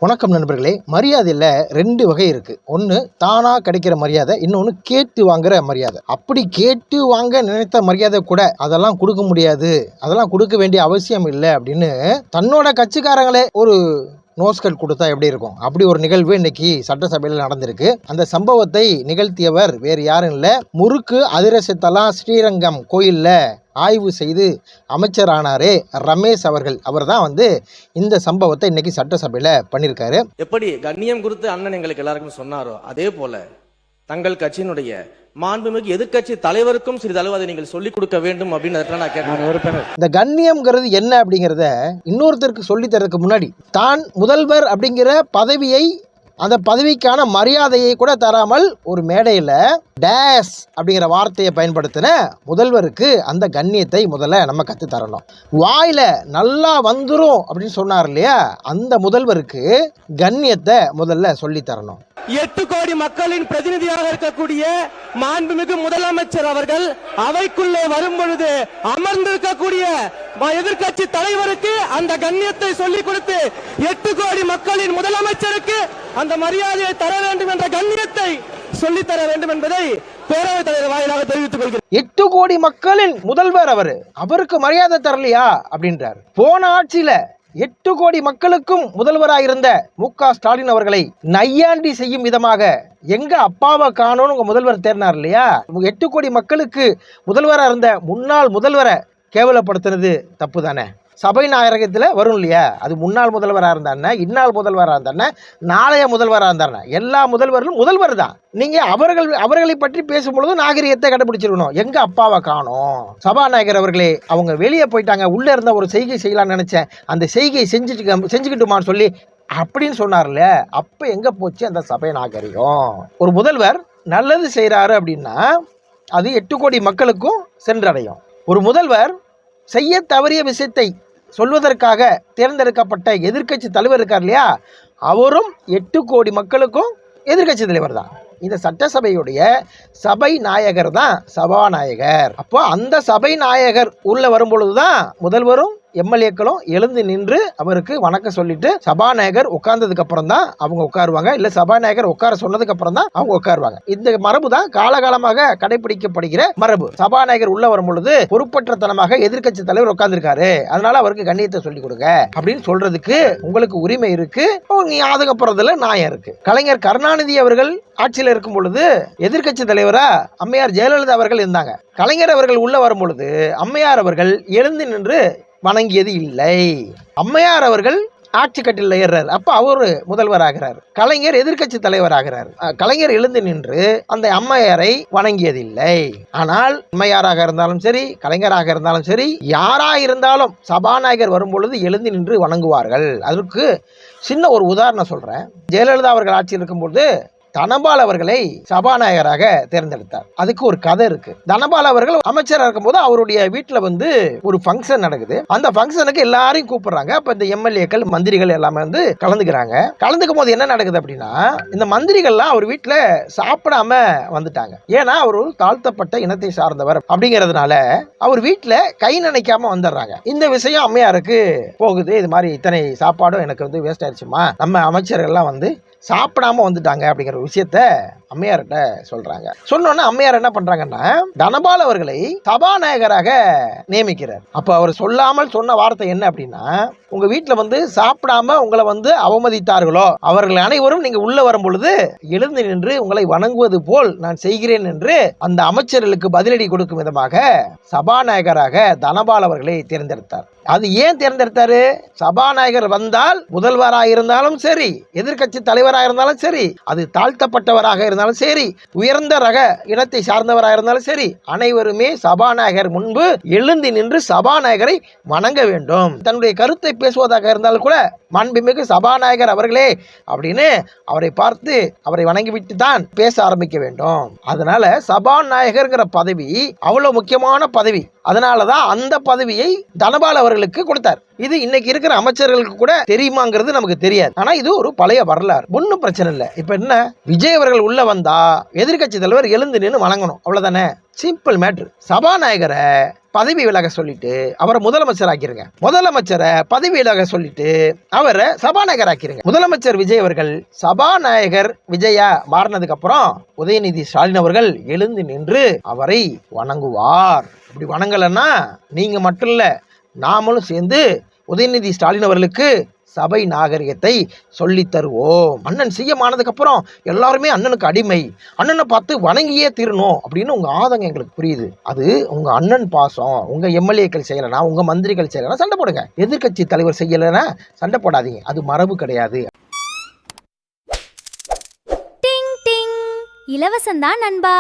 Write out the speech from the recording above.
வணக்கம் நண்பர்களே. மரியாதையில் ரெண்டு வகை இருக்கு. ஒன்று தானா கிடைக்கிற மரியாதை, இன்னொன்று கேட்டு வாங்குற மரியாதை. அப்படி கேட்டு வாங்க நினைத்த மரியாதை கூட அதெல்லாம் கொடுக்க முடியாது, அதெல்லாம் கொடுக்க வேண்டிய அவசியம் இல்லை அப்படின்னு தன்னோட கட்சிக்காரங்களே ஒரு நோஸ்கட் கொடுத்தா எப்படி இருக்கும்? அப்படி ஒரு நிகழ்வு இன்னைக்கு சட்டசபையில் நடந்திருக்கு. அந்த சம்பவத்தை நிகழ்த்தியவர் வேறு யாரும் இல்லை, முறுக்கு அதிரசத்தலாம் ஸ்ரீரங்கம் கோயிலில் ஆய்வு செய்து அமைச்சரானாரே ரமேஷ் அவர்கள். அவர் தான் இந்த சம்பவத்தை இன்னைக்கு சட்டசபையில் பண்ணியிருக்காரு. எப்படி கண்ணியம் குறித்து அண்ணன் எங்களுக்கு எல்லாருக்கும் சொன்னாரோ அதே போல தங்கள் கட்சியினுடைய மாண்புமிகு எதிர்கட்சி தலைவருக்கும் சிறிதளவு அதை நீங்கள் சொல்லிக் கொடுக்க வேண்டும் அப்படின்னு நான் கேட்டேன். இந்த கண்ணியம்ங்கிறது என்ன அப்படிங்கிறத இன்னொருத்தருக்கு சொல்லி தரதுக்கு முன்னாடி தான் முதல்வர் அப்படிங்கிற பதவியை, அந்த பதவிக்கான மரியாதையை கூட தராமல் ஒரு மேடையில் டேஸ் அப்படிங்கிற வார்த்தையை பயன்படுத்தின முதல்வருக்கு அந்த கண்ணியத்தை முதல்ல நம்ம கற்று தரணும். வாயில நல்லா வந்துரும் அப்படின்னு சொன்னார் இல்லையா, அந்த முதல்வருக்கு கண்ணியத்தை முதல்ல சொல்லி தரணும். 8 கோடி மக்களின் பிரதிநிதியாக இருக்கக்கூடிய மாண்புமிகு முதலமைச்சர் அவர்கள் அவைக்குள்ளே வரும் பொழுது அமர்ந்திருக்கக்கூடிய எதிர்கட்சி தலைவருக்கு அந்த கண்ணியத்தை சொல்லிக் கொடுத்து 8 கோடி மக்களின் முதலமைச்சருக்கு அந்த மரியாதையை தர வேண்டும் என்ற கண்ணியத்தை சொல்லித்தர வேண்டும் என்பதை பேரவைத் தலைவர் வாயிலாக தெரிவித்துக் கொள்கிறேன். 8 கோடி மக்களின் முதல்வர் அவருக்கு மரியாதை தரலையா அப்படின்றார். போன ஆட்சியில 8 கோடி மக்களுக்கும் முதல்வராக இருந்த மு.க. ஸ்டாலின் அவர்களை நையாண்டி செய்யும் விதமாக எங்க அப்பாவை காணோன்னு உங்க முதல்வர் தேர்னார் இல்லையா. 8 கோடி மக்களுக்கு முதல்வராக இருந்த முன்னாள் முதல்வரை கேவலப்படுத்துறது தப்பு தானே? சபை நாயகத்தில் வரும் இல்லையா, அது முன்னாள் முதல்வராக இருந்தானே, இந்நாள் முதல்வராக இருந்தானே, நாளைய முதல்வராக இருந்தானே, எல்லா முதல்வர்களும் முதல்வர் தான். நீங்கள் அவர்களை பற்றி பேசும்பொழுது நாகரிகத்தை கடைபிடிச்சிருக்கணும். எங்கள் அப்பாவை காணோம், சபாநாயகர் அவர்களே அவங்க வெளியே போயிட்டாங்க, உள்ளே இருந்த ஒரு செய்கை செய்யலாம்னு நினச்சேன், அந்த செய்கை செஞ்சுக்கிட்டுமான்னு சொல்லி அப்படின்னு சொன்னார்ல, அப்போ எங்கே போச்சு அந்த சபை நாகரிகம்? ஒரு முதல்வர் நல்லது செய்கிறாரு அப்படின்னா அது 8 கோடி மக்களுக்கும் சென்றடையும். ஒரு முதல்வர் செய்ய தவறிய விஷயத்தை சொல்வதற்காக தேர்ந்தெடுக்கப்பட்ட எதிர்கட்சி தலைவர் இருக்கார் இல்லையா, அவரும் 8 கோடி மக்களுக்கும் எதிர்கட்சி தலைவர் தான். இந்த சட்டசபையுடைய சபை நாயகர் தான் சபாநாயகர். அப்போ அந்த சபை நாயகர் உள்ள வரும்பொழுது தான் முதல்வரும் எம்எல்ஏக்களும் எழுந்து நின்று அவருக்கு வணக்கம் சொல்லிட்டு சபாநாயகர் உட்கார்ந்ததுக்கு அப்புறம் தான் அவங்க உட்காருவாங்க, இல்ல சபாநாயகர் உட்கார சொன்னதுக்கு அப்புறம் தான் அவங்க உட்காருவாங்க. இந்த மரபு தான் காலகாலமாக கடைபிடிக்கப்படுகிற மரபு. சபாநாயகர் உள்ள வரும் பொழுது பொறுப்பற்றத்தனமாக எதிர்கட்சி தலைவர் உட்கார்ந்துருக்காரு, அதனால அவருக்கு கண்ணியத்தை சொல்லி கொடுங்க அப்படின்னு சொல்றதுக்கு உங்களுக்கு உரிமை இருக்கு. நீ அதுக்கப்புறத்துல நியாயம் இருக்கு. கலைஞர் கருணாநிதி அவர்கள் ஆட்சியில் இருக்கும் பொழுது எதிர்கட்சி தலைவரா அம்மையார் ஜெயலலிதா அவர்கள் இருந்தாங்க. கலைஞர் அவர்கள் உள்ள வரும் பொழுது அம்மையார் அவர்கள் எழுந்து நின்று வணங்கியது இல்லை. அம்மையார் அவர்கள் ஆட்சி கட்டில் ஏறாரு, அப்ப அவரு முதல்வர் ஆகிறார். கலைஞர் எதிர்கட்சி தலைவர் ஆகிறார். கலைஞர் எழுந்து நின்று அந்த அம்மையாரை வணங்கியதில்லை. ஆனால் அம்மையாராக இருந்தாலும் சரி, கலைஞராக இருந்தாலும் சரி, யாரா இருந்தாலும் சபாநாயகர் வரும் பொழுது எழுந்து நின்று வணங்குவார்கள். அதற்கு சின்ன ஒரு உதாரணம் சொல்றேன். ஜெயலலிதா அவர்கள் ஆட்சியில் இருக்கும்போது தனபால் அவர்களை சபாநாயகராக தேர்ந்தெடுத்தார். அதுக்கு ஒரு கதை இருக்கு. தனபால் அவர்கள் அமைச்சராக இருக்கும்போது அவருடைய வீட்டில் ஒரு ஃபங்க்ஷன் நடக்குது. அந்த ஃபங்க்ஷனுக்கு எல்லாரையும் கூப்பிடுறாங்க. அப்ப இந்த எம்எல்ஏக்கள் மந்திரிகள் எல்லாமே கலந்துக்கிறாங்க. கலந்துக்கும் போது என்ன நடக்குது அப்படின்னா, இந்த மந்திரிகள்லாம் அவர் வீட்டில் சாப்பிடாம வந்துட்டாங்க. ஏன்னா அவர் ஒரு தாழ்த்தப்பட்ட இனத்தை சார்ந்தவர் அப்படிங்கிறதுனால அவர் வீட்டில் கை நினைக்காம வந்துடுறாங்க. இந்த விஷயம் அம்மையாருக்கு போகுது. இது மாதிரி இத்தனை சாப்பாடும் எனக்கு வேஸ்ட் ஆயிடுச்சுமா, நம்ம அமைச்சர்கள்லாம் சாப்பிடாம வந்துட்டாங்க அப்படிங்கிற விஷயத்த அம்மையார்கிட்ட சொல்றாங்க. சொன்னோன்னா அம்மையார் என்ன பண்றாங்கன்னா, தனபால் அவர்களை சபாநாயகராக நியமிக்கிறார். அப்ப அவர் சொல்லாமல் சொன்ன வார்த்தை என்ன அப்படின்னா, உங்க வீட்டுல சாப்பிடாம உங்களை அவமதித்தார்களோ அவர்கள் அனைவரும் நீங்க உள்ள வரும் பொழுது எழுந்து நின்று உங்களை வணங்குவது போல் நான் செய்கிறேன் என்று அந்த அமைச்சர்களுக்கு பதிலடி கொடுக்கும் விதமாக சபாநாயகராக தனபால் அவர்களை தேர்ந்தெடுத்தார். அது ஏன் தேர்ந்தெடுத்தாரு? சபாநாயகர் வந்தால் முதல்வராக இருந்தாலும் சரி, எதிர்கட்சி தலைவராக இருந்தாலும் சரி, அது தாழ்த்தப்பட்டவராக இருந்தாலும் சரி, உயர்ந்த ரக இனத்தை சார்ந்தவராக இருந்தாலும் சரி, அனைவருமே சபாநாயகர் முன்பு எழுந்து நின்று சபாநாயகரை வணங்க வேண்டும். தன்னுடைய கருத்தை பேசுவதாக இருந்தாலும் கூட மாண்புமிகு சபாநாயகர் அவர்களே அப்படின்னு அவரை பார்த்து அவரை வணங்கிவிட்டு தான் பேச ஆரம்பிக்க வேண்டும். அதனால சபாநாயகர்ங்கிற பதவி அவ்வளவு முக்கியமான பதவி. அதனாலதான் அந்த பதவியை தனபால் அவர்களுக்கு கொடுத்தார். இது இன்னைக்கு இருக்கிற அமைச்சர்களுக்கு கூட தெரியுமாங்கிறது நமக்கு தெரியாது. ஆனா இது ஒரு பழைய வரலாறு. ஒன்னும் பிரச்சனை இல்லை. இப்ப என்ன, விஜய் அவர்கள் உள்ள வந்தா எதிர்கட்சி தலைவர் எழுந்து நின்று வணங்கணும், அவ்வளவுதானே? Simple matter. சபாநாயகரை பதவி விலக சொல்லிட்டு அவரை முதலமைச்சர் ஆக்கிருங்க. முதலமைச்சரை பதவி விலக சொல்லிட்டு அவரை சபாநாயகர் ஆக்கிருங்க. முதலமைச்சர் விஜய் அவர்கள் சபாநாயகர் விஜயா மாறினதுக்கு அப்புறம் உதயநிதி ஸ்டாலின் அவர்கள் எழுந்து நின்று அவரை வணங்குவார். அப்படி வணங்கலன்னா நீங்க மட்டும் இல்ல, நாமளும் சேர்ந்து உதயநிதி ஸ்டாலின் அவர்களுக்கு சபை நாகரிகத்தை சொல்லி தருவோம். அண்ணன் சிஎம் ஆனதுக்கு அப்புறம் எல்லாருமே அண்ணனுக்கு அடிமை, அண்ணனை பார்த்து வணங்கியே தீரணும் அப்படின்னு உங்க ஆதங்கம் எங்களுக்கு புரியுது. அது உங்க அண்ணன் பாசம். உங்க எம்எல்ஏக்கள் செய்யலைன்னா, உங்க மந்திரிகள் செய்யலைன்னா சண்டை போடுங்க. எதிர்கட்சி தலைவர் செய்யலைன்னா சண்டை போடாதீங்க. அது மரபு கிடையாது. டிங் டிங், இலவசம்தான் நண்பா.